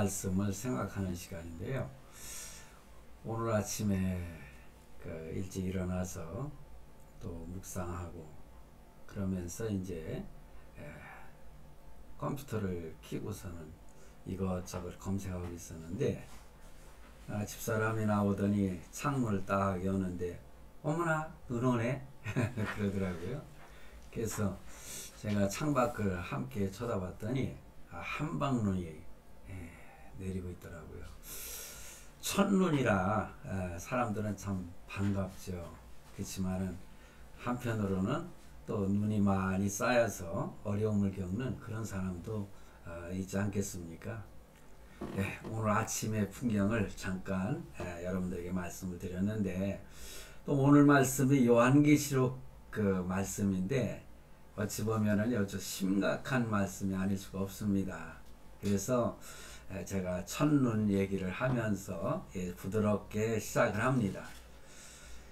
말씀을 생각하는 시간인데요. 오늘 아침에 일찍 일어나서 또 묵상하고 그러면서 이제 컴퓨터를 켜고서는 이것저것 검색하고 있었는데 집사람이 나오더니 창문을 딱 여는데 어머나 눈 오네 그러더라고요. 그래서 제가 창밖을 함께 쳐다봤더니 한방눈이 내리고 있더라고요. 첫눈이라 사람들은 참 반갑죠. 그렇지만은 한편으로는 또 눈이 많이 쌓여서 어려움을 겪는 그런 사람도 있지 않겠습니까? 오늘 아침의 풍경을 잠깐 여러분들에게 말씀을 드렸는데, 또 오늘 말씀이 요한계시록 그 말씀인데 어찌 보면은 아주 심각한 말씀이 아닐 수가 없습니다. 그래서 제가 첫눈 얘기를 하면서 부드럽게 시작을 합니다.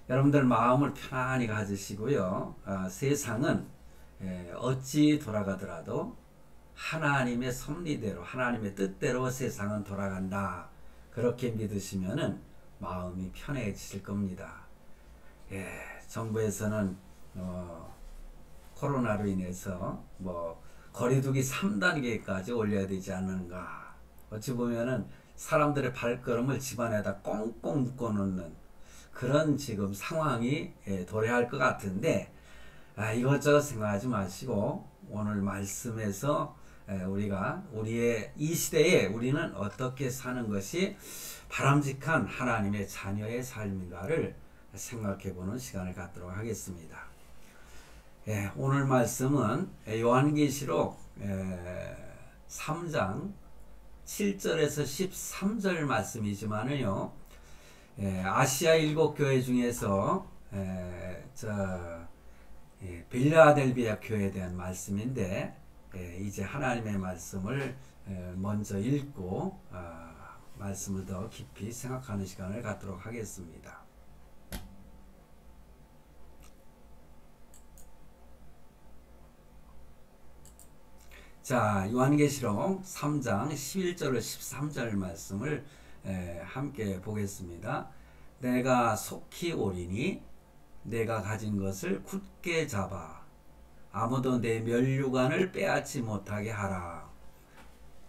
여러분들 마음을 편안히 가지시고요. 세상은 어찌 돌아가더라도 하나님의 섭리대로, 하나님의 뜻대로 세상은 돌아간다. 그렇게 믿으시면은 마음이 편해지실 겁니다. 정부에서는 코로나로 인해서 거리두기 3단계까지 올려야 되지 않는가. 어찌 보면은 사람들의 발걸음을 집안에다 꽁꽁 묶어놓는 그런 지금 상황이 도래할 것 같은데, 이것저것 생각하지 마시고 오늘 말씀에서 우리의 이 시대에 우리는 어떻게 사는 것이 바람직한 하나님의 자녀의 삶인가를 생각해 보는 시간을 갖도록 하겠습니다. 오늘 말씀은 요한계시록 3장 7절에서 13절 말씀이지만은요, 아시아 7교회 중에서 빌라델비아 교회에 대한 말씀인데, 이제 하나님의 말씀을 먼저 읽고 말씀을 더 깊이 생각하는 시간을 갖도록 하겠습니다. 자, 요한계시록 3장 11절 13절 말씀을 함께 보겠습니다. 내가 속히 오리니 내가 가진 것을 굳게 잡아 아무도 내 면류관을 빼앗지 못하게 하라.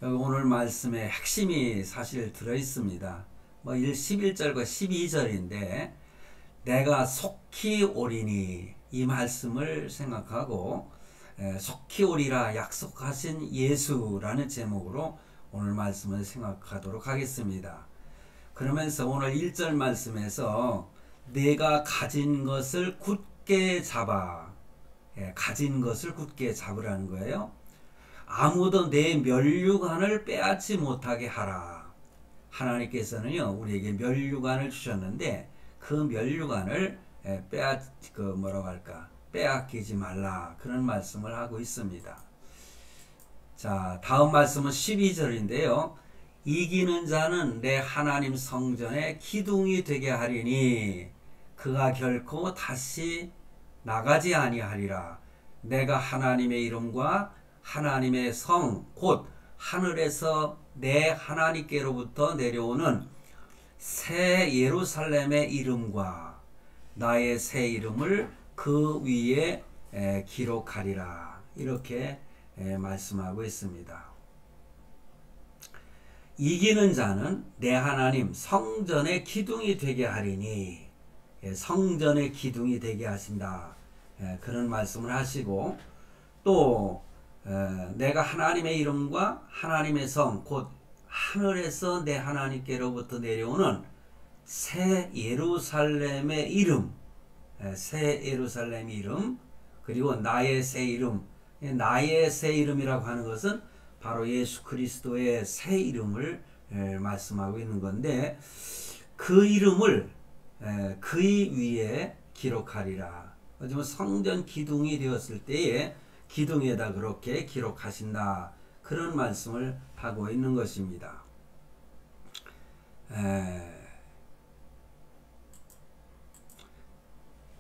여기 오늘 말씀의 핵심이 사실 들어있습니다. 11절과 12절인데 내가 속히 오리니 이 말씀을 생각하고 속히 오리라 약속하신 예수라는 제목으로 오늘 말씀을 생각하도록 하겠습니다. 그러면서 오늘 1절 말씀에서 내가 가진 것을 굳게 잡아, 가진 것을 굳게 잡으라는 거예요. 아무도 내 면류관을 빼앗지 못하게 하라. 하나님께서는요 우리에게 면류관을 주셨는데 그 면류관을 빼앗기지 말라, 그런 말씀을 하고 있습니다. 자, 다음 말씀은 12절인데요. 이기는 자는 내 하나님 성전의 기둥이 되게 하리니 그가 결코 다시 나가지 아니하리라. 내가 하나님의 이름과 하나님의 성 곧 하늘에서 내 하나님께로부터 내려오는 새 예루살렘의 이름과 나의 새 이름을 그 위에 기록하리라. 이렇게 말씀하고 있습니다. 이기는 자는 내 하나님 성전의 기둥이 되게 하리니, 성전의 기둥이 되게 하신다. 그런 말씀을 하시고, 또 내가 하나님의 이름과 하나님의 성 곧 하늘에서 내 하나님께로부터 내려오는 새 예루살렘의 이름, 새 예루살렘 이름, 그리고 나의 새 이름. 나의 새 이름이라고 하는 것은 바로 예수 그리스도의 새 이름을 말씀하고 있는 건데, 그 이름을 그 위에 기록하리라. 하지만 성전 기둥이 되었을 때에 기둥에다 그렇게 기록하신다, 그런 말씀을 하고 있는 것입니다.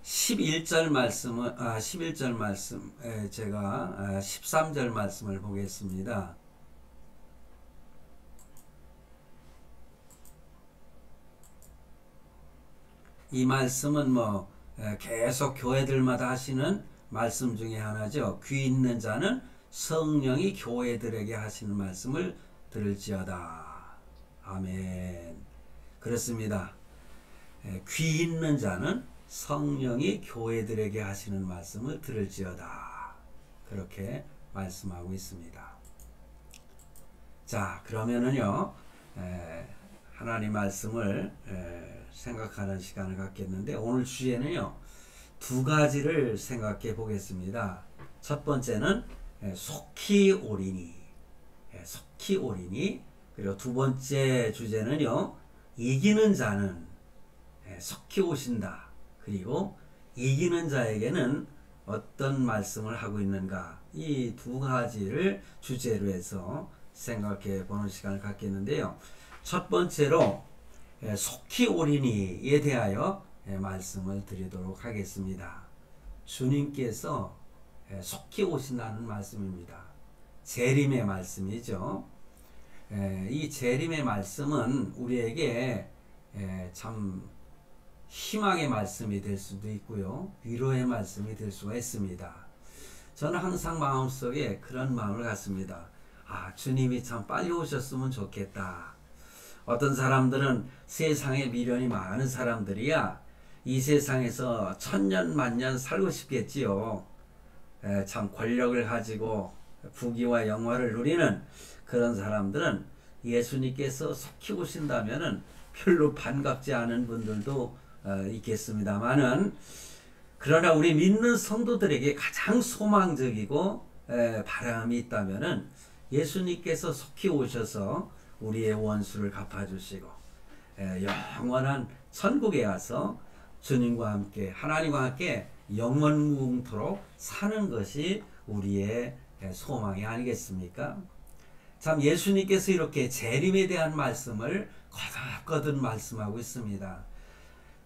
11절 말씀은 11절 말씀, 제가 13절 말씀을 보겠습니다. 이 말씀은 계속 교회들마다 하시는 말씀 중에 하나죠. 귀 있는 자는 성령이 교회들에게 하시는 말씀을 들을지어다. 아멘. 그렇습니다. 귀 있는 자는 성령이 교회들에게 하시는 말씀을 들을지어다. 그렇게 말씀하고 있습니다. 자, 그러면은요, 하나님 말씀을 생각하는 시간을 갖겠는데, 오늘 주제는요, 두 가지를 생각해 보겠습니다. 첫 번째는 속히 오리니, 속히 오리니. 그리고 두 번째 주제는요, 이기는 자는 속히 오신다. 그리고 이기는 자에게는 어떤 말씀을 하고 있는가. 이 두 가지를 주제로 해서 생각해 보는 시간을 갖겠는데요. 첫 번째로 속히 오리니에 대하여 말씀을 드리도록 하겠습니다. 주님께서 속히 오신다는 말씀입니다. 재림의 말씀이죠. 이 재림의 말씀은 우리에게 참 희망의 말씀이 될 수도 있고요, 위로의 말씀이 될 수가 있습니다. 저는 항상 마음속에 그런 마음을 갖습니다. 주님이 참 빨리 오셨으면 좋겠다. 어떤 사람들은 세상에 미련이 많은 사람들이야 이 세상에서 천년 만년 살고 싶겠지요. 참 권력을 가지고 부귀와 영화를 누리는 그런 사람들은 예수님께서 속히 오신다면은 별로 반갑지 않은 분들도 있겠습니다만은, 그러나 우리 믿는 성도들에게 가장 소망적이고 바람이 있다면은 예수님께서 속히 오셔서 우리의 원수를 갚아주시고 영원한 천국에 가서 주님과 함께, 하나님과 함께 영원무궁토록 사는 것이 우리의 소망이 아니겠습니까? 참 예수님께서 이렇게 재림에 대한 말씀을 거듭거듭 말씀하고 있습니다.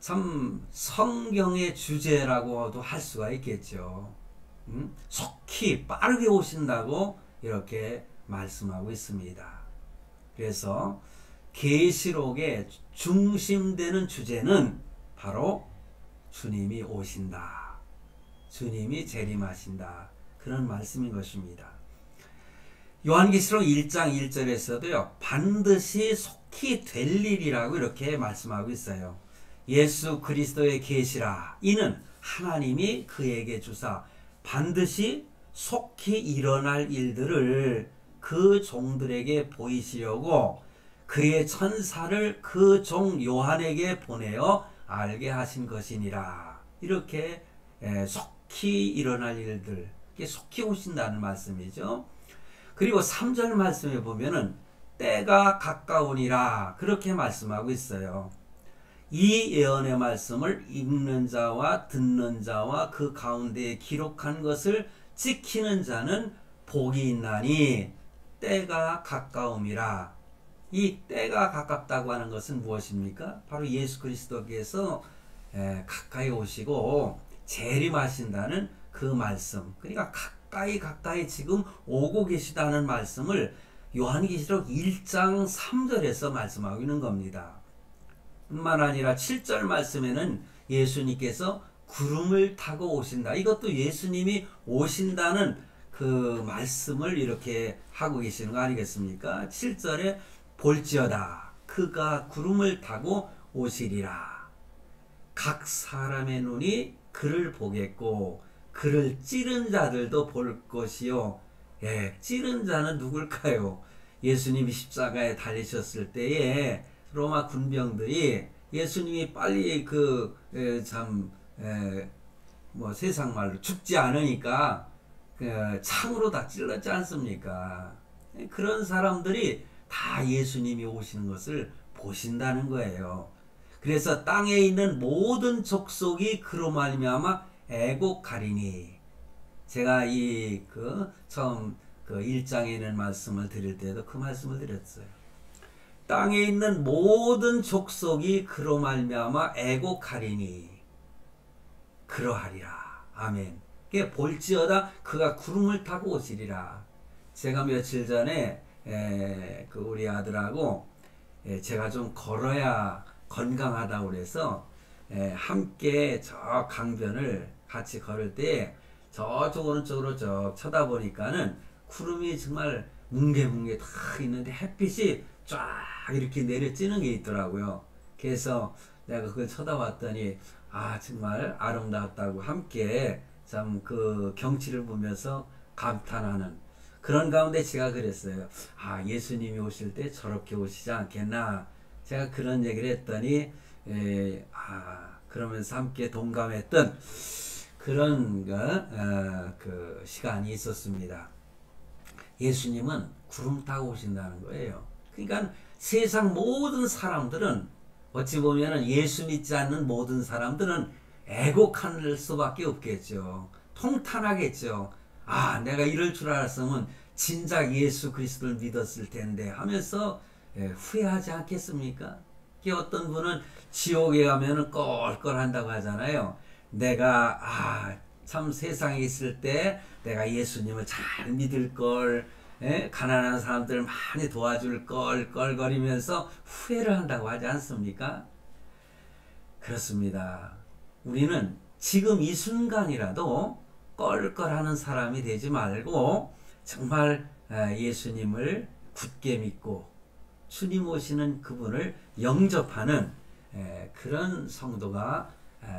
참 성경의 주제라고도 할 수가 있겠죠. 속히 빠르게 오신다고 이렇게 말씀하고 있습니다. 그래서 계시록의 중심되는 주제는 바로 주님이 오신다, 주님이 재림하신다, 그런 말씀인 것입니다. 요한계시록 1장 1절에서도요, 반드시 속히 될 일이라고 이렇게 말씀하고 있어요. 예수 그리스도의 계시라, 이는 하나님이 그에게 주사 반드시 속히 일어날 일들을 그 종들에게 보이시려고 그의 천사를 그 종 요한에게 보내어 알게 하신 것이니라. 이렇게 속히 일어날 일들, 속히 오신다는 말씀이죠. 그리고 3절 말씀에 보면은 때가 가까우니라, 그렇게 말씀하고 있어요. 이 예언의 말씀을 읽는 자와 듣는 자와 그 가운데에 기록한 것을 지키는 자는 복이 있나니 때가 가까움이라. 이 때가 가깝다고 하는 것은 무엇입니까? 바로 예수 그리스도께서 가까이 오시고 재림하신다는 그 말씀. 그러니까 가까이 지금 오고 계시다는 말씀을 요한계시록 1장 3절에서 말씀하고 있는 겁니다. 뿐만 아니라 7절 말씀에는 예수님께서 구름을 타고 오신다. 이것도 예수님이 오신다는 그 말씀을 이렇게 하고 계시는 거 아니겠습니까? 7절에 볼지어다 그가 구름을 타고 오시리라. 각 사람의 눈이 그를 보겠고 그를 찌른 자들도 볼 것이요. 찌른 자는 누굴까요? 예수님이 십자가에 달리셨을 때에 로마 군병들이 예수님이 빨리 세상 말로 죽지 않으니까 창으로 다 찔렀지 않습니까? 그런 사람들이 다 예수님이 오시는 것을 보신다는 거예요. 그래서 땅에 있는 모든 족속이 그로 말미암아 애곡하리니. 제가 처음 1장에 있는 말씀을 드릴 때도 그 말씀을 드렸어요. 땅에 있는 모든 족속이 그로 말미암아 애곡하리니 그러하리라. 아멘. 볼지어다 그가 구름을 타고 오시리라. 제가 며칠 전에 우리 아들하고 제가 좀 걸어야 건강하다고 그래서 함께 저 강변을 같이 걸을 때 저쪽 오른쪽으로 쭉 쳐다보니까는 구름이 정말 뭉게뭉게 다 있는데 햇빛이 쫙 이렇게 내려지는 게 있더라고요. 그래서 내가 그걸 쳐다봤더니 아 정말 아름다웠다고 함께 참 그 경치를 보면서 감탄하는 그런 가운데 제가 그랬어요. 아 예수님이 오실 때 저렇게 오시지 않겠나. 제가 그런 얘기를 했더니 그러면서 함께 동감했던 그런 그 시간이 있었습니다. 예수님은 구름 타고 오신다는 거예요. 그러니까 세상 모든 사람들은 어찌 보면 예수 믿지 않는 모든 사람들은 애곡할 수밖에 없겠죠. 통탄하겠죠. 아 내가 이럴 줄 알았으면 진작 예수 그리스도를 믿었을 텐데 하면서 후회하지 않겠습니까? 어떤 분은 지옥에 가면은 껄껄한다고 하잖아요. 내가 참 세상에 있을 때 내가 예수님을 잘 믿을 걸, 가난한 사람들 많이 도와줄 걸 껄껄거리면서 후회를 한다고 하지 않습니까? 그렇습니다. 우리는 지금 이 순간이라도 껄껄하는 사람이 되지 말고 정말 예수님을 굳게 믿고 주님 오시는 그분을 영접하는 그런 성도가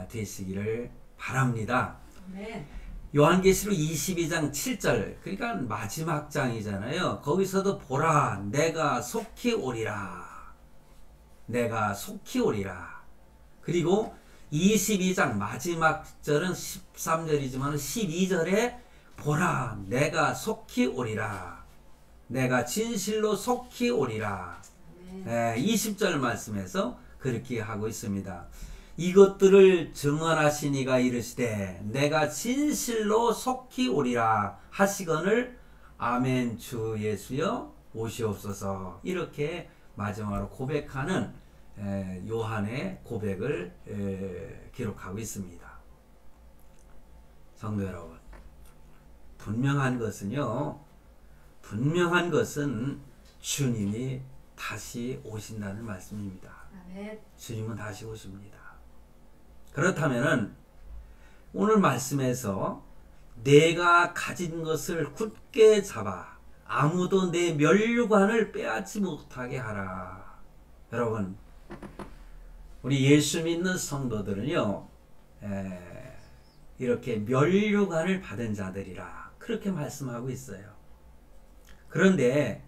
되시기를 바랍니다. 네. 요한계시록 22장 7절 그러니까 마지막 장이잖아요. 거기서도 보라 내가 속히 오리라. 내가 속히 오리라. 그리고 22장 마지막 절은 13절이지만 12절에 보라 내가 속히 오리라. 내가 진실로 속히 오리라. 20절 말씀에서 그렇게 하고 있습니다. 이것들을 증언하시니가 이르시되 내가 진실로 속히 오리라 하시거늘 아멘 주 예수여 오시옵소서. 이렇게 마지막으로 고백하는 요한의 고백을 기록하고 있습니다. 성도 여러분, 분명한 것은 주님이 다시 오신다는 말씀입니다. 아멘. 주님은 다시 오십니다. 그렇다면은 오늘 말씀에서 내가 가진 것을 굳게 잡아 아무도 내 면류관을 빼앗지 못하게 하라. 여러분, 우리 예수 믿는 성도들은요, 이렇게 면류관을 받은 자들이라 그렇게 말씀하고 있어요. 그런데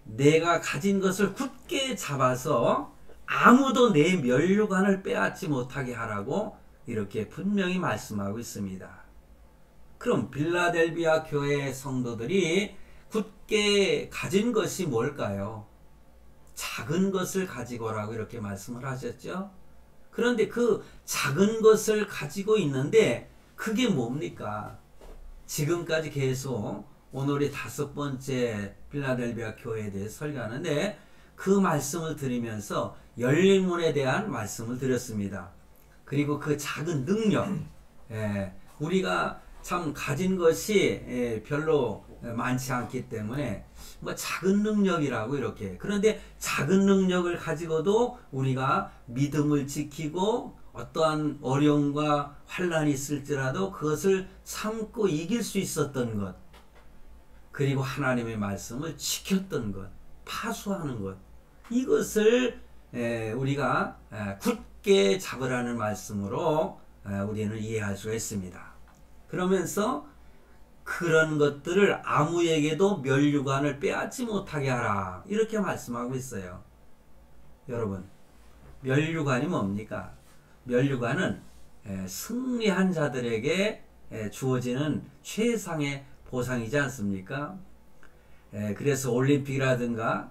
내가 가진 것을 굳게 잡아서 아무도 내 면류관을 빼앗지 못하게 하라고 이렇게 분명히 말씀하고 있습니다. 그럼 빌라델비아 교회 성도들이 굳게 가진 것이 뭘까요? 작은 것을 가지고라고 이렇게 말씀을 하셨죠. 그런데 그 작은 것을 가지고 있는데 그게 뭡니까? 지금까지 계속 오늘이 5번째 빌라델비아 교회에 대해서 설교하는데 그 말씀을 드리면서 열린 문에 대한 말씀을 드렸습니다. 그리고 그 작은 능력, 우리가 참 가진 것이 별로 많지 않기 때문에 뭐 작은 능력이라고 이렇게. 그런데 작은 능력을 가지고도 우리가 믿음을 지키고 어떠한 어려움과 환란이 있을지라도 그것을 참고 이길 수 있었던 것, 그리고 하나님의 말씀을 지켰던 것, 파수하는 것, 이것을 우리가 굳게 잡으라는 말씀으로 우리는 이해할 수가 있습니다. 그러면서 그런 것들을 아무에게도 면류관을 빼앗지 못하게 하라 이렇게 말씀하고 있어요. 여러분, 면류관이 뭡니까? 면류관은 승리한 자들에게 주어지는 최상의 보상이지 않습니까? 그래서 올림픽이라든가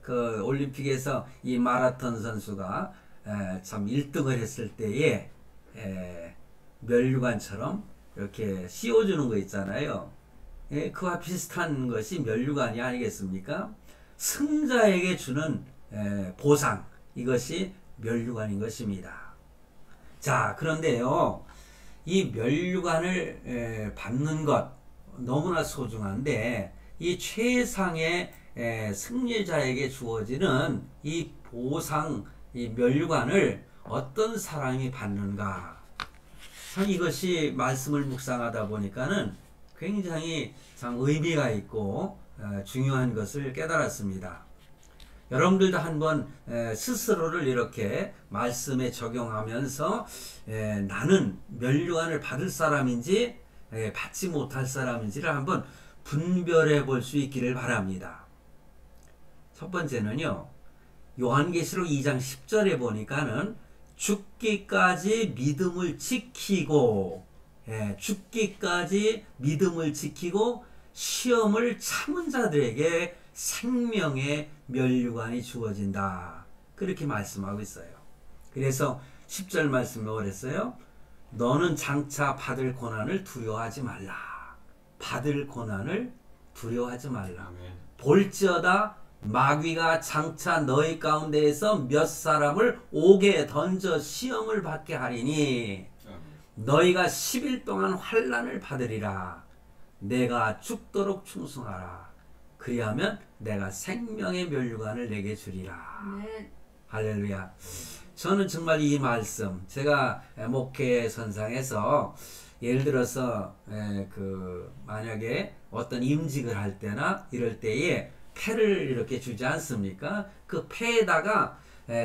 그 올림픽에서 이 마라톤 선수가 참 1등을 했을 때에 면류관처럼 이렇게 씌워주는 거 있잖아요. 그와 비슷한 것이 면류관이 아니겠습니까? 승자에게 주는 보상, 이것이 면류관인 것입니다. 자, 그런데요, 이 면류관을 받는 것 너무나 소중한데 이 최상의 승리자에게 주어지는 이 보상, 이 면류관을 어떤 사람이 받는가? 참 이것이 말씀을 묵상하다 보니까는 굉장히 참 의미가 있고 중요한 것을 깨달았습니다. 여러분들도 한번 스스로를 이렇게 말씀에 적용하면서 나는 면류관을 받을 사람인지 받지 못할 사람인지를 한번 분별해 볼 수 있기를 바랍니다. 첫 번째는요, 요한계시록 2장 10절에 보니까는 죽기까지 믿음을 지키고 죽기까지 믿음을 지키고 시험을 참은 자들에게 생명의 면류관이 주어진다. 그렇게 말씀하고 있어요. 그래서 10절 말씀에 그랬어요. 너는 장차 받을 고난을 두려워하지 말라. 받을 고난을 두려워하지 말라. 볼지어다 마귀가 장차 너희 가운데에서 몇 사람을 옥에 던져 시험을 받게 하리니 너희가 10일 동안 환난을 받으리라. 내가 죽도록 충성하라. 그리하면 내가 생명의 면류관을 내게 주리라. 네. 할렐루야. 저는 정말 이 말씀, 제가 목회 선상에서 예를 들어서 만약에 어떤 임직을 할 때나 이럴 때에 패를 이렇게 주지 않습니까? 그 패에다가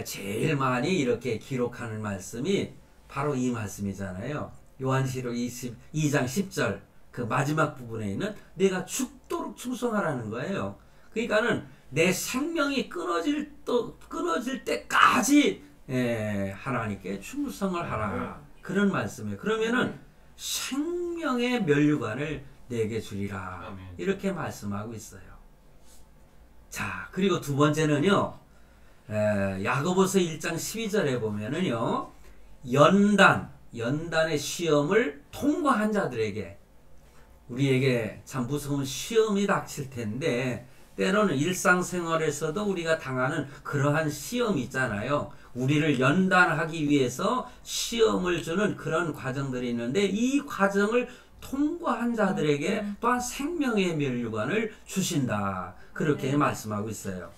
제일 많이 이렇게 기록하는 말씀이 바로 이 말씀이잖아요. 요한시록 2장 10절 그 마지막 부분에 있는 내가 죽도록 충성하라는 거예요. 그러니까는 내 생명이 끊어질 때까지 하나님께 충성을 하라. 그런 말씀이에요. 그러면은 생명의 면류관을 내게 주리라. 이렇게 말씀하고 있어요. 자, 그리고 두 번째는요, 야고보서 1장 12절에 보면은요, 연단의 시험을 통과한 자들에게, 우리에게 참 무서운 시험이 닥칠 텐데, 때로는 일상생활에서도 우리가 당하는 그러한 시험이 있잖아요. 우리를 연단하기 위해서 시험을 주는 그런 과정들이 있는데, 이 과정을 통과한 자들에게 또한 생명의 면류관을 주신다. 그렇게 말씀하고 있어요.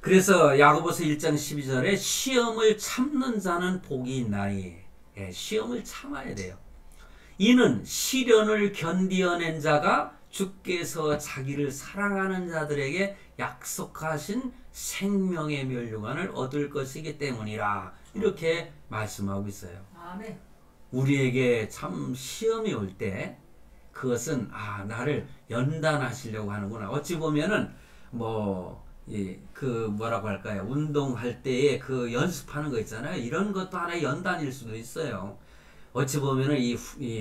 그래서 야고보서 1장 12절에 시험을 참는 자는 복이 있나니, 시험을 참아야 돼요. 이는 시련을 견디어낸 자가 주께서 자기를 사랑하는 자들에게 약속하신 생명의 면류관을 얻을 것이기 때문이라. 이렇게 말씀하고 있어요. 아멘. 우리에게 참 시험이 올 때 그것은 나를 연단하시려고 하는구나. 어찌 보면은 뭐라고 할까요? 운동할 때에 그 연습하는 거 있잖아요. 이런 것도 하나의 연단일 수도 있어요. 어찌 보면은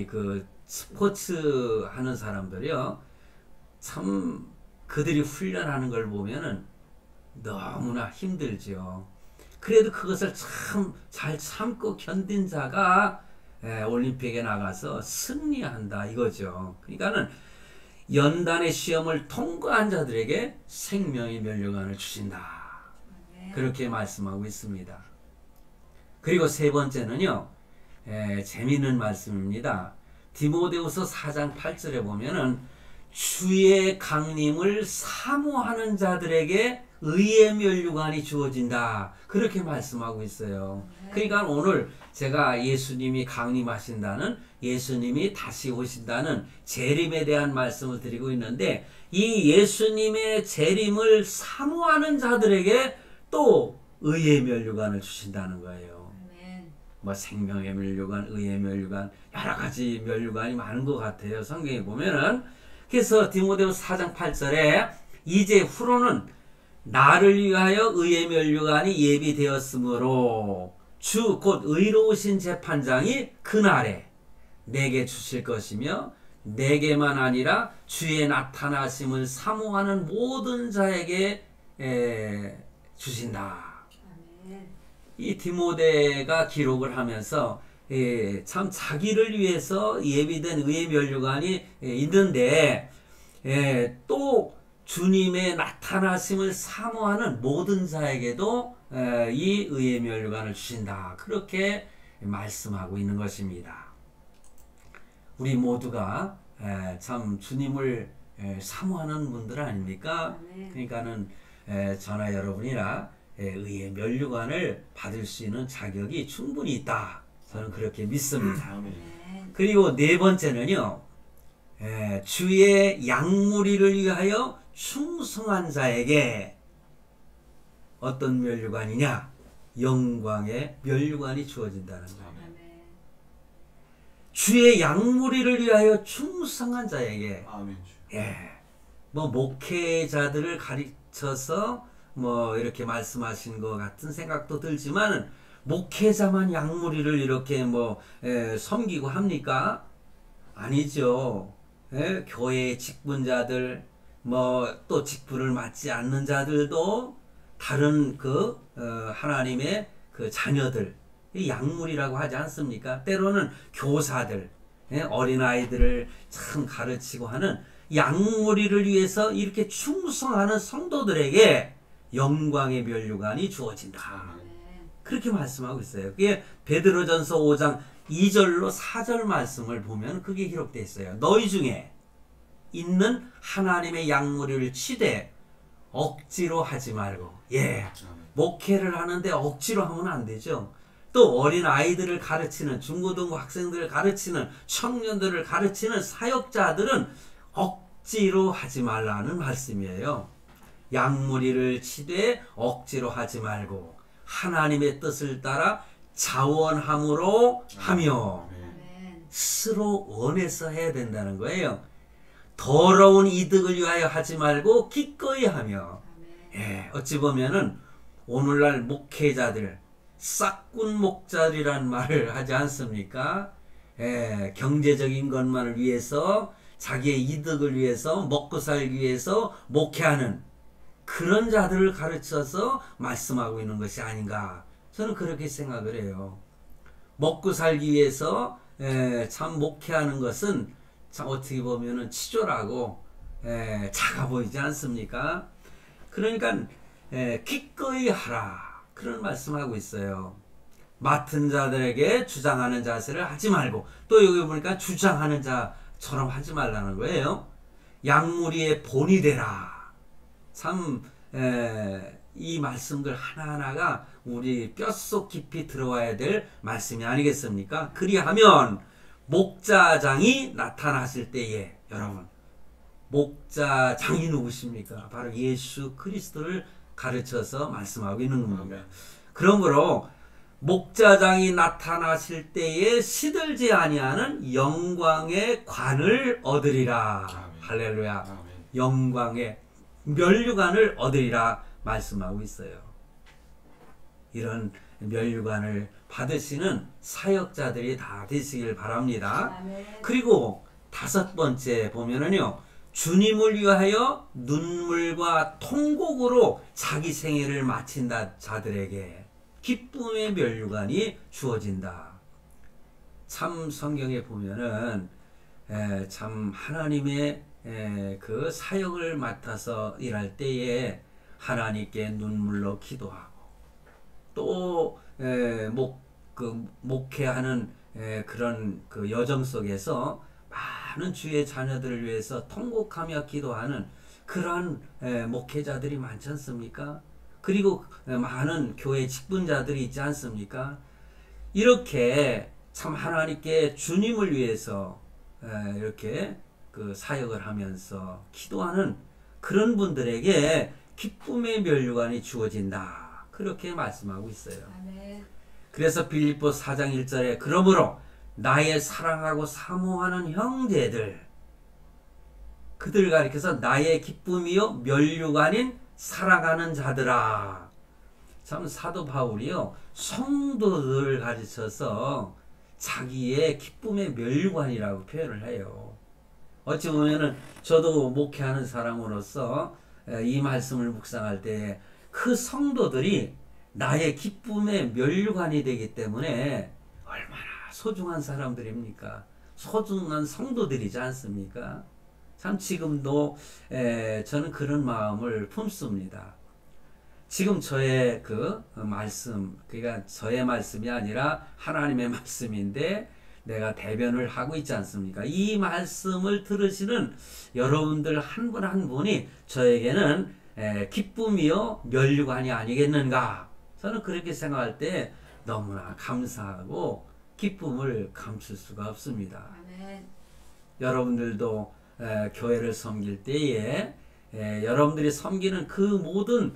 그 스포츠 하는 사람들이요, 참 그들이 훈련하는 걸 보면은 너무나 힘들죠. 그래도 그것을 참 잘 참고 견딘 자가 올림픽에 나가서 승리한다 이거죠. 그러니까는 연단의 시험을 통과한 자들에게 생명의 면류관을 주신다. 그렇게 말씀하고 있습니다. 그리고 세 번째는요, 재미있는 말씀입니다. 디모데후서 4장 8절에 보면은 주의 강림을 사모하는 자들에게 의의 면류관이 주어진다. 그렇게 말씀하고 있어요. 그러니까 오늘 제가 예수님이 강림하신다는, 예수님이 다시 오신다는 재림에 대한 말씀을 드리고 있는데, 이 예수님의 재림을 사모하는 자들에게 또 의의 면류관을 주신다는 거예요. 뭐 생명의 면류관, 의의 면류관, 여러 가지 면류관이 많은 것 같아요. 성경에 보면은. 그래서 디모데후서 4장 8절에 이제 후로는 나를 위하여 의의 면류관이 예비되었으므로 주 곧 의로우신 재판장이 그날에 내게 주실 것이며 내게만 아니라 주의 나타나심을 사모하는 모든 자에게 주신다. 이 디모데가 기록을 하면서 참 자기를 위해서 예비된 의의 면류관이 있는데 또 주님의 나타나심을 사모하는 모든 자에게도 이 의의 면류관을 주신다. 그렇게 말씀하고 있는 것입니다. 우리 모두가 참 주님을 사모하는 분들 아닙니까? 그러니까는 저나 여러분이나 의해 멸류관을 받을 수 있는 자격이 충분히 있다. 저는 그렇게 믿습니다. 그리고 네 번째는요, 주의 양무리를 위하여 충성한 자에게 어떤 멸류관이냐? 영광의 멸류관이 주어진다는 거예요. 주의 양무리를 위하여 충성한 자에게, 뭐 목회자들을 가르쳐서 뭐 이렇게 말씀하신 것 같은 생각도 들지만, 목회자만 양무리를 이렇게 뭐 섬기고 합니까? 아니죠. 교회의 직분자들, 뭐 또 직분을 맡지 않는 자들도 다른 하나님의 자녀들, 양물이라고 하지 않습니까? 때로는 교사들, 어린아이들을 참 가르치고 하는 양무리를 위해서 이렇게 충성하는 성도들에게 영광의 멸류관이 주어진다. 그렇게 말씀하고 있어요. 그게 베드로전서 5장 2절로 4절 말씀을 보면 그게 기록되어 있어요. 너희 중에 있는 하나님의 양무리를 치되 억지로 하지 말고, 목회를 하는데 억지로 하면 안 되죠. 또 어린 아이들을 가르치는, 중고등부 학생들을 가르치는, 청년들을 가르치는 사역자들은 억지로 하지 말라는 말씀이에요. 양무리를 치되 억지로 하지 말고 하나님의 뜻을 따라 자원함으로 하며 스스로 원해서 해야 된다는 거예요. 더러운 이득을 위하여 하지 말고 기꺼이 하며. 어찌 보면은 오늘날 목회자들 싹군 목자리란 말을 하지 않습니까? 경제적인 것만을 위해서, 자기의 이득을 위해서, 먹고 살기 위해서 목회하는 그런 자들을 가르쳐서 말씀하고 있는 것이 아닌가, 저는 그렇게 생각을 해요. 먹고 살기 위해서 참 목회하는 것은 참 어떻게 보면은 치졸하고 작아 보이지 않습니까? 그러니까 기꺼이 하라, 그런 말씀하고 있어요. 맡은 자들에게 주장하는 자세를 하지 말고, 또 여기 보니까 주장하는 자처럼 하지 말라는 거예요. 양무리의 본이 되라. 참 이 말씀들 하나하나가 우리 뼛속 깊이 들어와야 될 말씀이 아니겠습니까? 그리하면 목자장이 나타났을 때에, 여러분, 목자장이 누구십니까? 바로 예수 그리스도를 가르쳐서 말씀하고 있는 겁니다. 그러므로 목자장이 나타나실 때에 시들지 아니하는 영광의 관을 얻으리라. 할렐루야. 영광의 멸류관을 얻으리라 말씀하고 있어요. 이런 멸류관을 받으시는 사역자들이 다 되시길 바랍니다. 그리고 다섯 번째 보면은요, 주님을 위하여 눈물과 통곡으로 자기 생애를 마친다 자들에게 기쁨의 멸류관이 주어진다. 참 성경에 보면은 참 하나님의 그 사역을 맡아서 일할 때에 하나님께 눈물로 기도하고, 또 목회하는 그런 그 여정 속에서 많은 주의 자녀들을 위해서 통곡하며 기도하는 그러한 목회자들이 많지 않습니까? 그리고 많은 교회 직분자들이 있지 않습니까? 이렇게 참 하나님께 주님을 위해서 이렇게 그 사역을 하면서 기도하는 그런 분들에게 기쁨의 멸류관이 주어진다, 그렇게 말씀하고 있어요. 그래서 빌립보 4장 1절에 그러므로 나의 사랑하고 사모하는 형제들, 그들 가리켜서 나의 기쁨이요 멸류관인 사랑하는 자들아. 참 사도 바울이요 성도들을 가르쳐서 자기의 기쁨의 멸류관이라고 표현을 해요. 어찌 보면은 저도 목회하는 사람으로서 이 말씀을 묵상할 때 그 성도들이 나의 기쁨의 멸류관이 되기 때문에 얼마나 소중한 사람들입니까? 소중한 성도들이지 않습니까? 참 지금도 저는 그런 마음을 품습니다. 지금 저의 그 말씀, 그러니까 저의 말씀이 아니라 하나님의 말씀인데 내가 대변을 하고 있지 않습니까? 이 말씀을 들으시는 여러분들 한 분 한 분이 저에게는 기쁨이요 면류관이 아니겠는가. 저는 그렇게 생각할 때 너무나 감사하고 기쁨을 감출 수가 없습니다. 아멘. 여러분들도 교회를 섬길 때에 여러분들이 섬기는 그 모든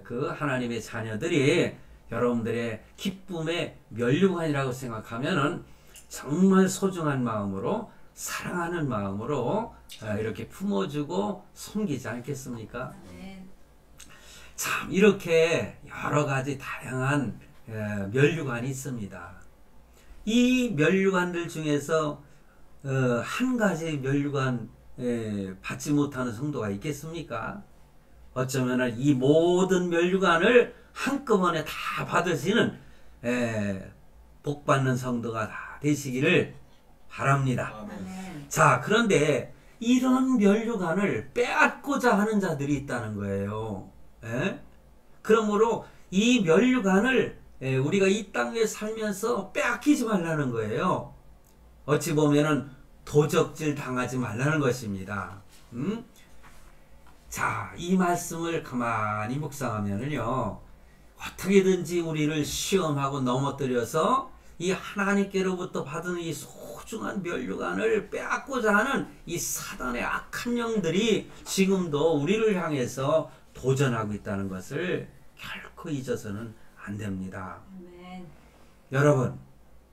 그 하나님의 자녀들이 여러분들의 기쁨의 면류관이라고 생각하면은 정말 소중한 마음으로 사랑하는 마음으로 이렇게 품어주고 섬기지 않겠습니까? 아멘. 참 이렇게 여러 가지 다양한 면류관이 있습니다. 이 면류관들 중에서 한 가지 면류관 받지 못하는 성도가 있겠습니까? 어쩌면 이 모든 면류관을 한꺼번에 다 받으시는 복 받는 성도가 다 되시기를 바랍니다. 아멘. 자, 그런데 이런 면류관을 빼앗고자 하는 자들이 있다는 거예요. 그러므로 이 면류관을 우리가 이 땅에 살면서 빼앗기지 말라는 거예요. 어찌 보면은 도적질 당하지 말라는 것입니다. 자, 이 말씀을 가만히 묵상하면은요, 어떻게든지 우리를 시험하고 넘어뜨려서 이 하나님께로부터 받은 이 소중한 면류관을 빼앗고자 하는 이 사단의 악한 영들이 지금도 우리를 향해서 도전하고 있다는 것을 결코 잊어서는 안 됩니다. 아멘. 여러분,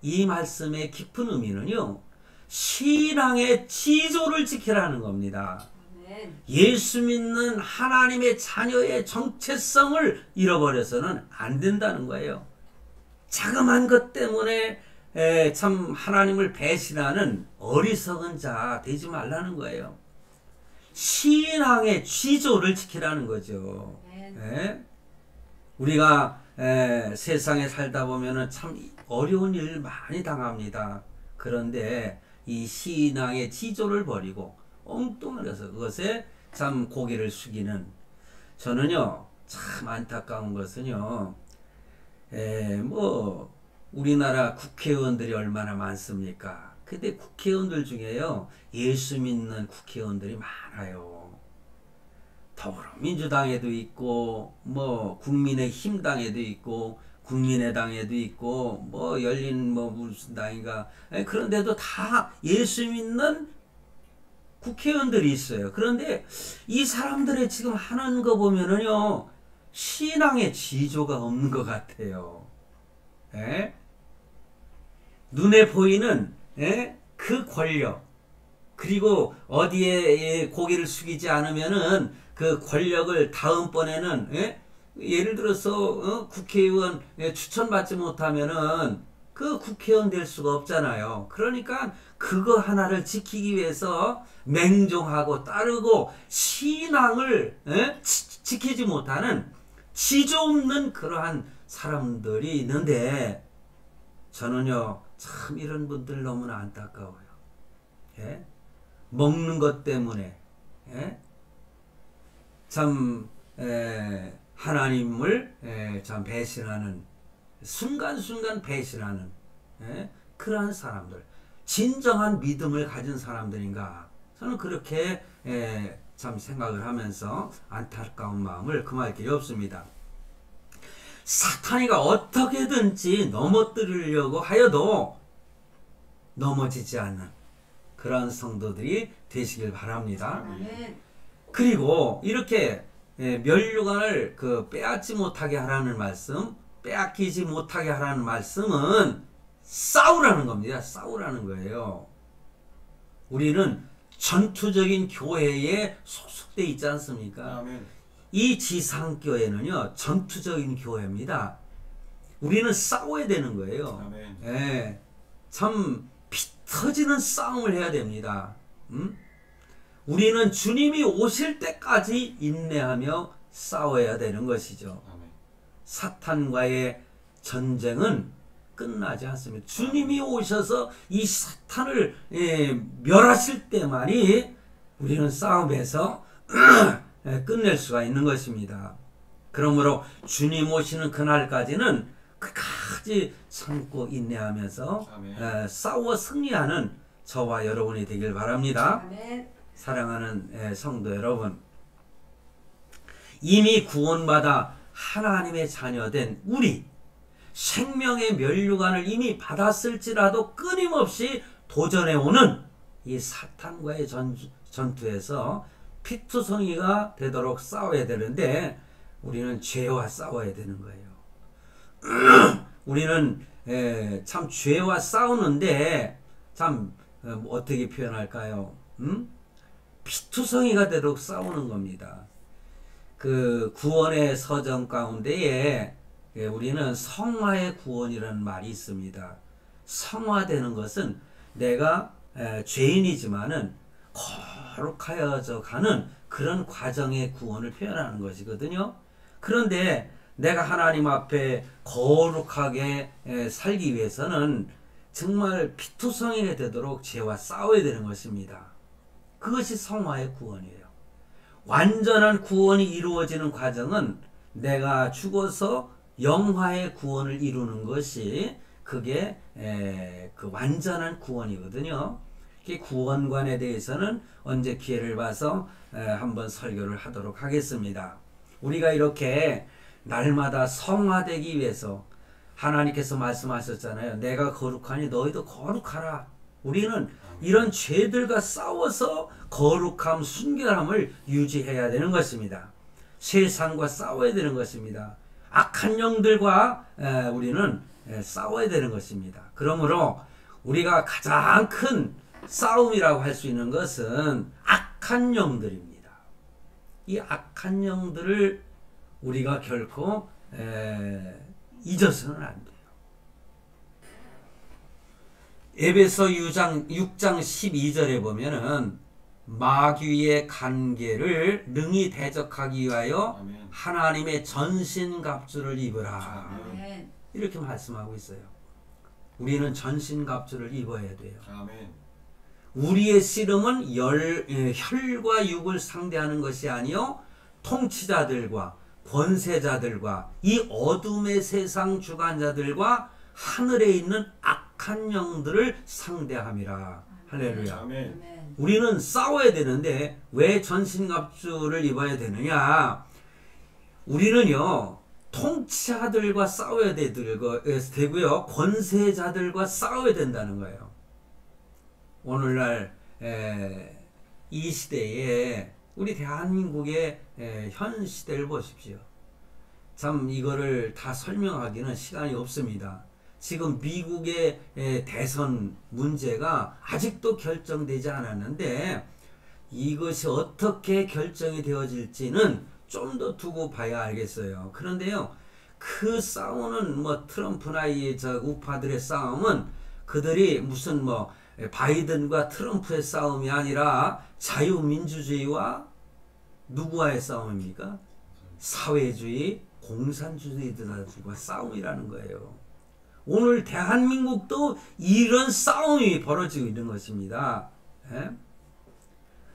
이 말씀의 깊은 의미는요, 신앙의 지조를 지키라는 겁니다. 아멘. 예수 믿는 하나님의 자녀의 정체성을 잃어버려서는 안 된다는 거예요. 자그만 것 때문에 참 하나님을 배신하는 어리석은 자 되지 말라는 거예요. 신앙의 지조를 지키라는 거죠. 우리가 세상에 살다 보면은 참 어려운 일 많이 당합니다. 그런데 이 신앙의 지조를 버리고 엉뚱한 그것에 참 고개를 숙이는, 저는요 참 안타까운 것은요, 뭐 우리나라 국회의원들이 얼마나 많습니까? 근데 국회의원들 중에요 예수 믿는 국회의원들이 많아요. 더불어민주당에도 있고 뭐 국민의힘당에도 있고 국민의당에도 있고 뭐 열린 뭐 무슨 당인가, 그런데도 다 예수 믿는 국회의원들이 있어요. 그런데 이 사람들의 지금 하는 거 보면은요 신앙의 지조가 없는 것 같아요. 눈에 보이는 그 권력, 그리고 어디에 고개를 숙이지 않으면은 그 권력을 다음번에는 예를 들어서 국회의원 추천받지 못하면은 그 국회의원 될 수가 없잖아요. 그러니까 그거 하나를 지키기 위해서 맹종하고 따르고 신앙을 지키지 못하는 지조 없는 그러한 사람들이 있는데, 저는요 참 이런 분들 너무나 안타까워요. 먹는 것 때문에 참 하나님을 참 배신하는, 순간순간 배신하는 그러한 사람들, 진정한 믿음을 가진 사람들인가, 저는 그렇게 참 생각을 하면서 안타까운 마음을 금할 길이 없습니다. 사탄이가 어떻게든지 넘어뜨리려고 하여도 넘어지지 않는 그런 성도들이 되시길 바랍니다. 아멘. 그리고 이렇게 면류관을 빼앗지 못하게 하라는 말씀, 빼앗기지 못하게 하라는 말씀은 싸우라는 겁니다. 싸우라는 거예요. 우리는 전투적인 교회에 소속돼 있지 않습니까? 아멘. 이 지상교회는요 전투적인 교회입니다. 우리는 싸워야 되는 거예요. 아멘. 참 피 터지는 싸움을 해야 됩니다. 우리는 주님이 오실 때까지 인내하며 싸워야 되는 것이죠. 아멘. 사탄과의 전쟁은 끝나지 않습니다. 주님이 오셔서 이 사탄을 멸하실 때만이 우리는 싸움에서 끝낼 수가 있는 것입니다. 그러므로 주님 오시는 그날까지는 끝까지 참고 인내하면서 싸워 승리하는 저와 여러분이 되길 바랍니다. 아멘. 사랑하는 성도 여러분, 이미 구원받아 하나님의 자녀된 우리 생명의 면류관을 이미 받았을지라도 끊임없이 도전해오는 이 사탄과의 전투에서 피투성이가 되도록 싸워야 되는데 우리는 죄와 싸워야 되는 거예요. 우리는 참 죄와 싸우는데 참 어떻게 표현할까요? 피투성이가 되도록 싸우는 겁니다. 그 구원의 서정 가운데에 우리는 성화의 구원이라는 말이 있습니다. 성화되는 것은 내가 죄인이지만은 거룩하여져 가는 그런 과정의 구원을 표현하는 것이거든요. 그런데 내가 하나님 앞에 거룩하게 살기 위해서는 정말 피투성이가 되도록 죄와 싸워야 되는 것입니다. 그것이 성화의 구원이에요. 완전한 구원이 이루어지는 과정은 내가 죽어서 영화의 구원을 이루는 것이 그게 그 완전한 구원이거든요. 구원관에 대해서는 언제 기회를 봐서 한번 설교를 하도록 하겠습니다. 우리가 이렇게 날마다 성화되기 위해서 하나님께서 말씀하셨잖아요. 내가 거룩하니 너희도 거룩하라. 우리는 이런 죄들과 싸워서 거룩함, 순결함을 유지해야 되는 것입니다. 세상과 싸워야 되는 것입니다. 악한 영들과 우리는 싸워야 되는 것입니다. 그러므로 우리가 가장 큰 싸움이라고 할 수 있는 것은 악한 영들입니다. 이 악한 영들을 우리가 결코 잊어서는 안 돼요. 에베소 6장 12절에 보면은 마귀의 간계를 능히 대적하기 위하여 아멘. 하나님의 전신갑주를 입으라. 아멘. 이렇게 말씀하고 있어요. 우리는 전신갑주를 입어야 돼요. 아멘. 우리의 씨름은 혈과 육을 상대하는 것이 아니요 통치자들과 권세자들과 이 어둠의 세상 주관자들과 하늘에 있는 악한 영들을 상대함이라. 할렐루야. 아멘. 우리는 싸워야 되는데 왜 전신갑주를 입어야 되느냐? 우리는요 통치자들과 싸워야 되고요 권세자들과 싸워야 된다는 거예요. 오늘날 이 시대에 우리 대한민국의 현 시대를 보십시오. 참 이거를 다 설명하기는 시간이 없습니다. 지금 미국의 대선 문제가 아직도 결정되지 않았는데 이것이 어떻게 결정이 되어질지는 좀 더 두고 봐야 알겠어요. 그런데요, 그 싸우는 트럼프나 이 우파들의 싸움은 그들이 무슨 바이든과 트럼프의 싸움이 아니라 자유민주주의와 누구와의 싸움입니까? 사회주의, 공산주의들과 싸움이라는 거예요. 오늘 대한민국도 이런 싸움이 벌어지고 있는 것입니다.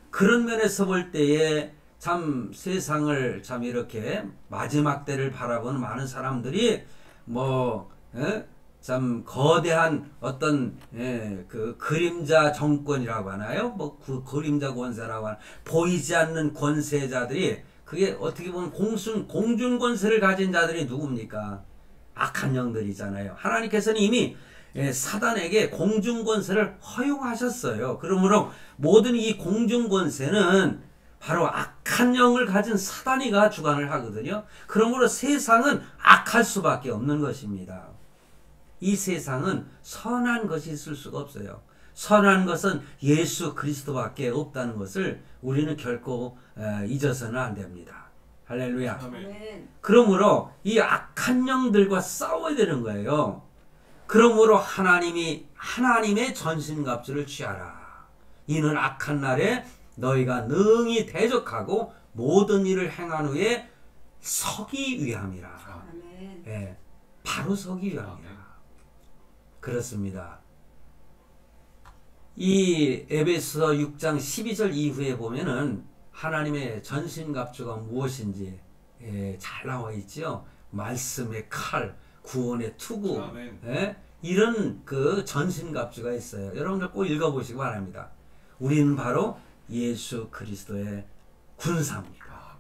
그런 면에서 볼 때에 참 세상을 참 이렇게 마지막 때를 바라보는 많은 사람들이 참 거대한 어떤 그 그림자 정권이라고 하나요? 그 그림자 권세라고 하나 보이지 않는 권세자들이 그게 어떻게 보면 공중 권세를 가진 자들이 누굽니까? 악한 영들이잖아요. 하나님께서는 이미 사단에게 공중 권세를 허용하셨어요. 그러므로 모든 이 공중 권세는 바로 악한 영을 가진 사단이가 주관을 하거든요. 그러므로 세상은 악할 수밖에 없는 것입니다. 이 세상은 선한 것이 있을 수가 없어요. 선한 것은 예수 그리스도밖에 없다는 것을 우리는 결코 잊어서는 안 됩니다. 할렐루야. 아멘. 그러므로 이 악한 영들과 싸워야 되는 거예요. 그러므로 하나님의 전신갑주를 취하라. 이는 악한 날에 너희가 능히 대적하고 모든 일을 행한 후에 서기 위함이라. 아멘. 바로 서기 위함이라. 그렇습니다. 이 에베소 6장 12절 이후에 보면은 하나님의 전신갑주가 무엇인지 잘 나와 있죠. 말씀의 칼, 구원의 투구, 이런 그 전신갑주가 있어요. 여러분들 꼭 읽어보시기 바랍니다. 우리는 바로 예수 그리스도의 군사입니다.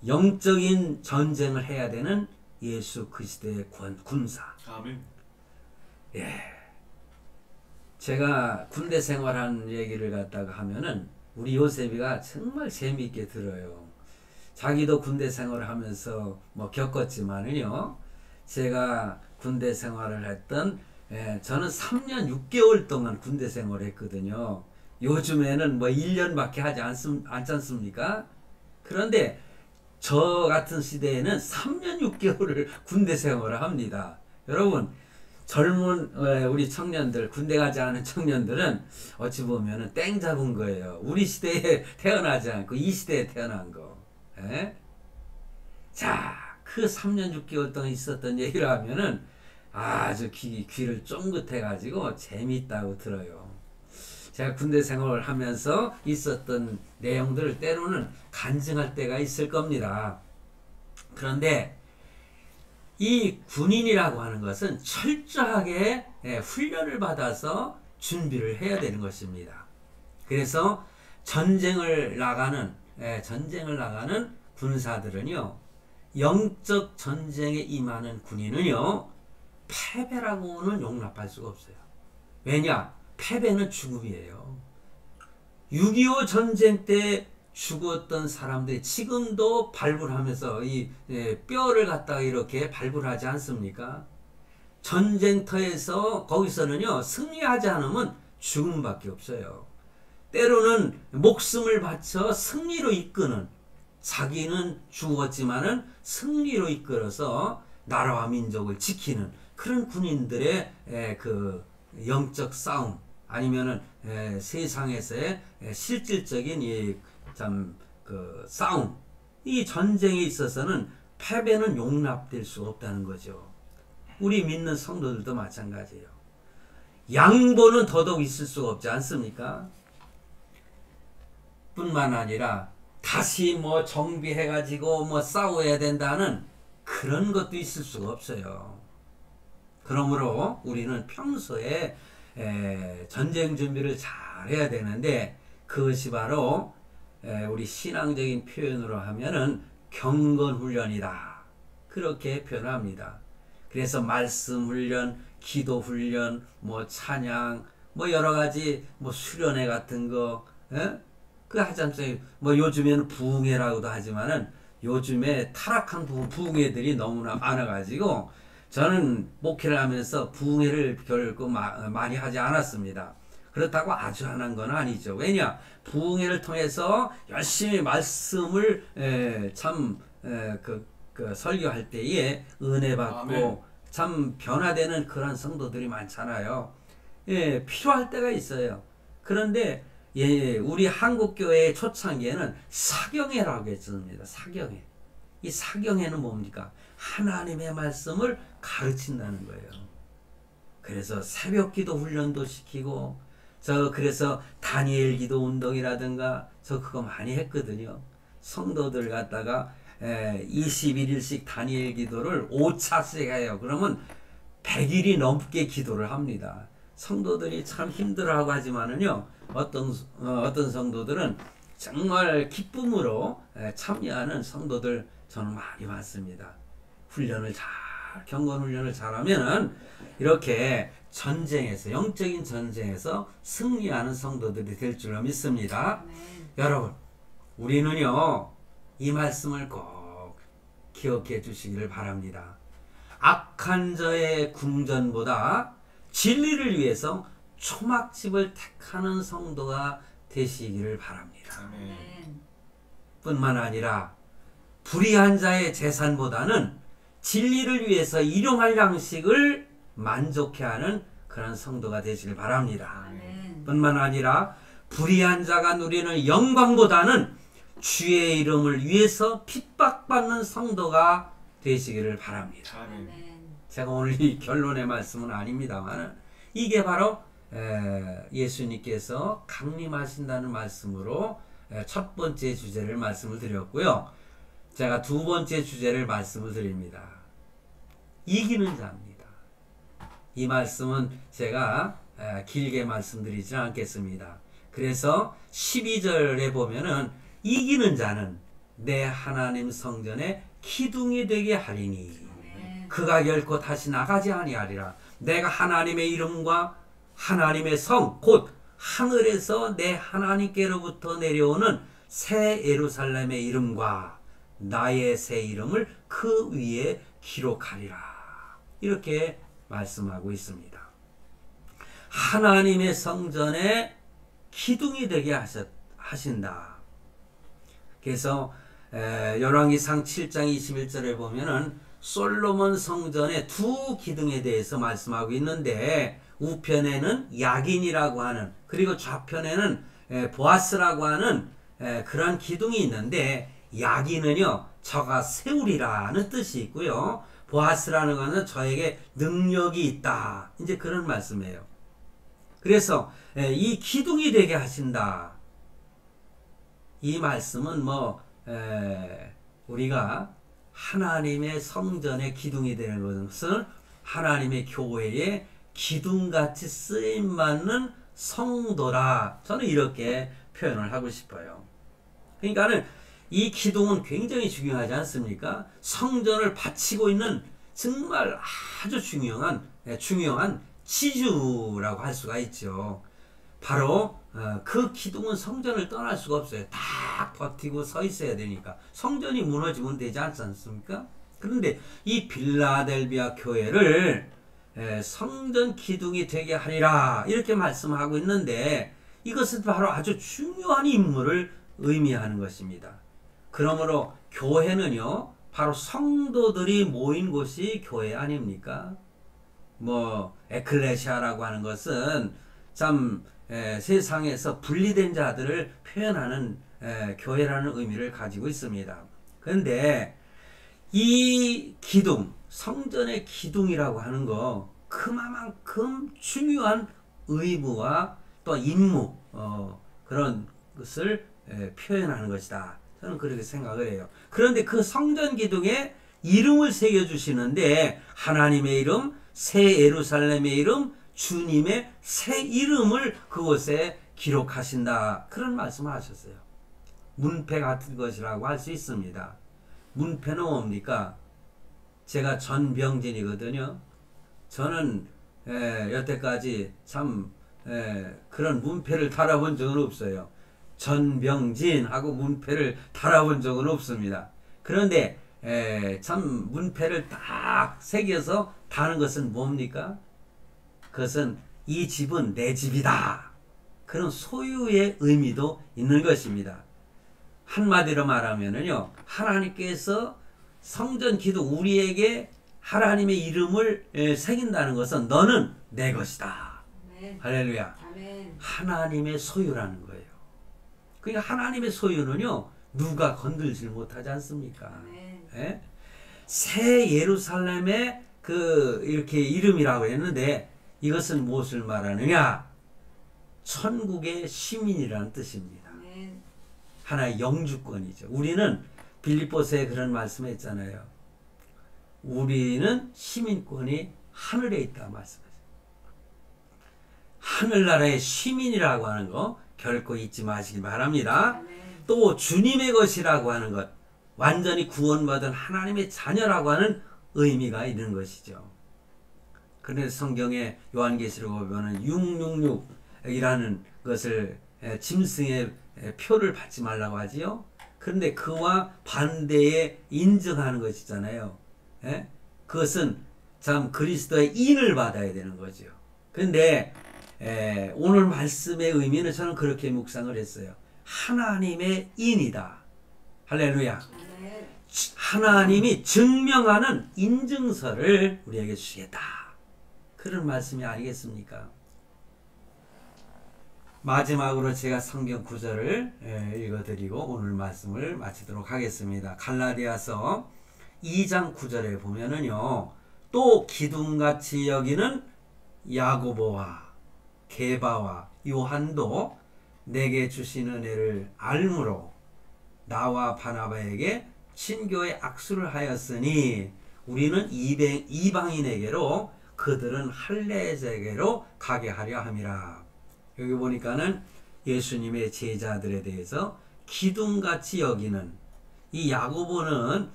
영적인 전쟁을 해야 되는 예수 그리스도의 군사. 아멘. 예. 제가 군대 생활한 얘기를 갖다가 하면은 우리 요셉이가 정말 재미있게 들어요. 자기도 군대 생활을 하면서 뭐 겪었지만은요. 제가 군대 생활을 했던 저는 3년 6개월 동안 군대 생활을 했거든요. 요즘에는 뭐 1년밖에 하지 않지 않습니까? 그런데 저 같은 시대에는 3년 6개월을 군대 생활을 합니다. 여러분, 젊은 우리 청년들, 군대 가지 않은 청년들은 어찌 보면은 땡 잡은 거예요. 우리 시대에 태어나지 않고 이 시대에 태어난 거. 예? 자, 그 3년 6개월 동안 있었던 얘기를 하면은 아주 귀를 쫑긋해가지고 재미있다고 들어요. 제가 군대 생활을 하면서 있었던 내용들을 때로는 간증할 때가 있을 겁니다. 그런데 이 군인이라고 하는 것은 철저하게 훈련을 받아서 준비를 해야 되는 것입니다. 그래서 전쟁을 나가는 군사들은요, 영적 전쟁에 임하는 군인은요, 패배라고는 용납할 수가 없어요. 왜냐? 패배는 죽음이에요. 6.25 전쟁 때 죽었던 사람들이 지금도 발굴하면서 이 뼈를 갖다가 이렇게 발굴하지 않습니까? 전쟁터에서 거기서는요, 승리하지 않으면 죽음밖에 없어요. 때로는 목숨을 바쳐 승리로 이끄는, 자기는 죽었지만은 승리로 이끌어서 나라와 민족을 지키는 그런 군인들의 그 영적 싸움, 아니면은 세상에서의 실질적인 이 그 싸움, 이 전쟁에 있어서는 패배는 용납될 수 없다는 거죠. 우리 믿는 성도들도 마찬가지예요. 양보는 더더욱 있을 수가 없지 않습니까? 뿐만 아니라 다시 뭐 정비해가지고 뭐 싸워야 된다는 그런 것도 있을 수가 없어요. 그러므로 우리는 평소에 전쟁 준비를 잘 해야 되는데, 그것이 바로 우리 신앙적인 표현으로 하면은 경건훈련이다, 그렇게 표현합니다. 그래서 말씀 훈련, 기도 훈련, 뭐 찬양, 뭐 여러가지 뭐 수련회 같은 거, 그 하지 않습니까? 뭐 요즘에는 부흥회라고도 하지만은 요즘에 타락한 부흥회들이 너무나 많아가지고 저는 목회를 하면서 부흥회를 결코 많이 하지 않았습니다. 그렇다고 아주 안 한 건 아니죠. 왜냐? 부흥회를 통해서 열심히 말씀을 설교할 때에 은혜 받고 아멘. 참 변화되는 그런 성도들이 많잖아요. 예, 필요할 때가 있어요. 그런데 우리 한국교회의 초창기에는 사경회라고 했습니다. 사경회. 이 사경회는 뭡니까? 하나님의 말씀을 가르친다는 거예요. 그래서 새벽기도 훈련도 시키고, 그래서 다니엘 기도 운동이라든가 그거 많이 했거든요. 성도들 갖다가 21일씩 다니엘 기도를 5차씩 해요. 그러면 100일이 넘게 기도를 합니다. 성도들이 참 힘들어하고 하지만은요, 어떤 성도들은 정말 기쁨으로 참여하는 성도들 저는 많이 봤습니다. 경건 훈련을 잘하면은 이렇게 전쟁에서, 영적인 전쟁에서 승리하는 성도들이 될 줄로 믿습니다. 여러분, 우리는요, 이 말씀을 꼭 기억해 주시기를 바랍니다. 악한 자의 궁전보다 진리를 위해서 초막집을 택하는 성도가 되시기를 바랍니다. 아멘. 뿐만 아니라 불의한 자의 재산보다는 진리를 위해서 일용할 양식을 만족해하는 그런 성도가 되시길 바랍니다. 아멘. 뿐만 아니라 불의한 자가 누리는 영광보다는 주의 이름을 위해서 핍박받는 성도가 되시기를 바랍니다. 아멘. 제가 오늘 이 결론의 말씀은 아닙니다만, 이게 바로 예수님께서 강림하신다는 말씀으로 첫 번째 주제를 말씀을 드렸고요. 제가 두 번째 주제를 말씀을 드립니다. 이기는 자입니다. 이 말씀은 제가 길게 말씀드리지 않겠습니다. 그래서 12절에 보면은 이기는 자는 내 하나님 성전에 기둥이 되게 하리니 그가 결코 다시 나가지 아니하리라. 내가 하나님의 이름과 하나님의 성 곧 하늘에서 내 하나님께로부터 내려오는 새 예루살렘의 이름과 나의 새 이름을 그 위에 기록하리라. 이렇게 말씀하고 있습니다. 하나님의 성전에 기둥이 되게 하신다. 그래서 열왕기상 7장 21절에 보면은 솔로몬 성전의 두 기둥에 대해서 말씀하고 있는데 우편에는 야긴이라고 하는 그리고 좌편에는 보아스라고 하는 그런 기둥이 있는데 야긴은요 저가 세우리라는 뜻이 있고요. 보아스라는 것은 저에게 능력이 있다. 이제 그런 말씀이에요. 그래서 이 기둥이 되게 하신다. 이 말씀은 우리가 하나님의 성전의 기둥이 되는 것은 하나님의 교회에 기둥같이 쓰임받는 성도라. 저는 이렇게 표현을 하고 싶어요. 그러니까는 이 기둥은 굉장히 중요하지 않습니까? 성전을 바치고 있는 정말 아주 중요한 지주라고 할 수가 있죠. 바로 그 기둥은 성전을 떠날 수가 없어요. 딱 버티고 서 있어야 되니까. 성전이 무너지면 되지 않지 않습니까? 그런데 이 빌라델비아 교회를 성전 기둥이 되게 하리라 이렇게 말씀하고 있는데 이것은 바로 아주 중요한 임무를 의미하는 것입니다. 그러므로 교회는요 바로 성도들이 모인 곳이 교회 아닙니까? 에클레시아라고 하는 것은 참 세상에서 분리된 자들을 표현하는 교회라는 의미를 가지고 있습니다. 그런데 이 기둥, 성전의 기둥이라고 하는 거 그만큼 중요한 의무와 또 임무 그런 것을 표현하는 것이다. 저는 그렇게 생각을 해요. 그런데 그 성전 기둥에 이름을 새겨주시는데 하나님의 이름, 새 예루살렘의 이름, 주님의 새 이름을 그곳에 기록하신다. 그런 말씀을 하셨어요. 문패 같은 것이라고 할 수 있습니다. 문패는 뭡니까? 제가 전병진이거든요. 저는 여태까지 참 그런 문패를 달아본 적은 없어요. 전병진하고 문패를 달아본 적은 없습니다. 그런데 참 문패를 딱 새겨서 다는 것은 뭡니까? 그것은 이 집은 내 집이다. 그런 소유의 의미도 있는 것입니다. 한마디로 말하면은요, 하나님께서 성전 기둥 우리에게 하나님의 이름을 새긴다는 것은 너는 내 것이다. 아멘. 할렐루야. 아멘. 하나님의 소유라는 거예요. 그러니까 하나님의 소유는요, 누가 건들지 못하지 않습니까? 예? 새 예루살렘의 이렇게 이름이라고 했는데 이것은 무엇을 말하느냐? 천국의 시민이라는 뜻입니다. 하나의 영주권이죠. 우리는 빌립보서에 그런 말씀했잖아요. 우리는 시민권이 하늘에 있다 말씀하셨어요. 하늘나라의 시민이라고 하는 거 결코 잊지 마시기 바랍니다. 또 주님의 것이라고 하는 것, 완전히 구원받은 하나님의 자녀라고 하는 의미가 있는 것이죠. 그런데 성경에 요한계시록 보면 666이라는 것을 짐승의 표를 받지 말라고 하지요. 그런데 그와 반대에 인정하는 것이잖아요. 예? 그것은 참 그리스도의 인을 받아야 되는 거죠. 그런데 오늘 말씀의 의미는 저는 그렇게 묵상을 했어요. 하나님의 인이다. 할렐루야. 하나님이 증명하는 인증서를 우리에게 주시겠다. 그런 말씀이 아니겠습니까? 마지막으로 제가 성경 구절을 읽어드리고 오늘 말씀을 마치도록 하겠습니다. 갈라디아서 2장 9절에 보면은요, 또 기둥같이 여기는 야고보와 게바와 요한도 내게 주신 은혜를 알므로 나와 바나바에게 친교의 악수를 하였으니 우리는 이방인에게로 그들은 할례제게로 가게 하려 함이라. 여기 보니까는 예수님의 제자들에 대해서 기둥같이 여기는 이 야고보는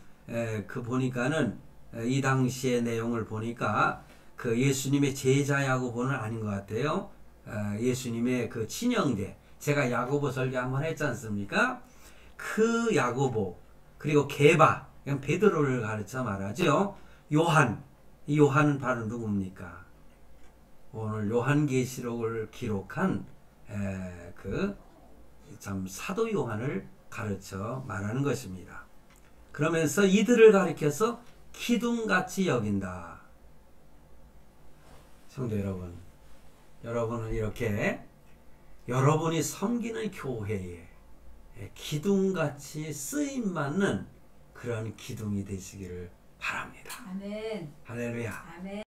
그 보니까는 이 당시의 내용을 보니까 그 예수님의 제자 야고보는 아닌 것 같아요. 예수님의 그 친형제, 제가 야고보 설교 한번 했지 않습니까? 그 야고보, 그리고 게바, 그냥 베드로를 가르쳐 말하죠. 요한, 이 요한은 바로 누굽니까? 오늘 요한계시록을 기록한 그 참 사도 요한을 가르쳐 말하는 것입니다. 그러면서 이들을 가리켜서 기둥같이 여긴다. 성도 여러분, 여러분은 이렇게 여러분이 섬기는 교회에 기둥같이 쓰임받는 그런 기둥이 되시기를 바랍니다. 아멘. 할렐루야. 아멘.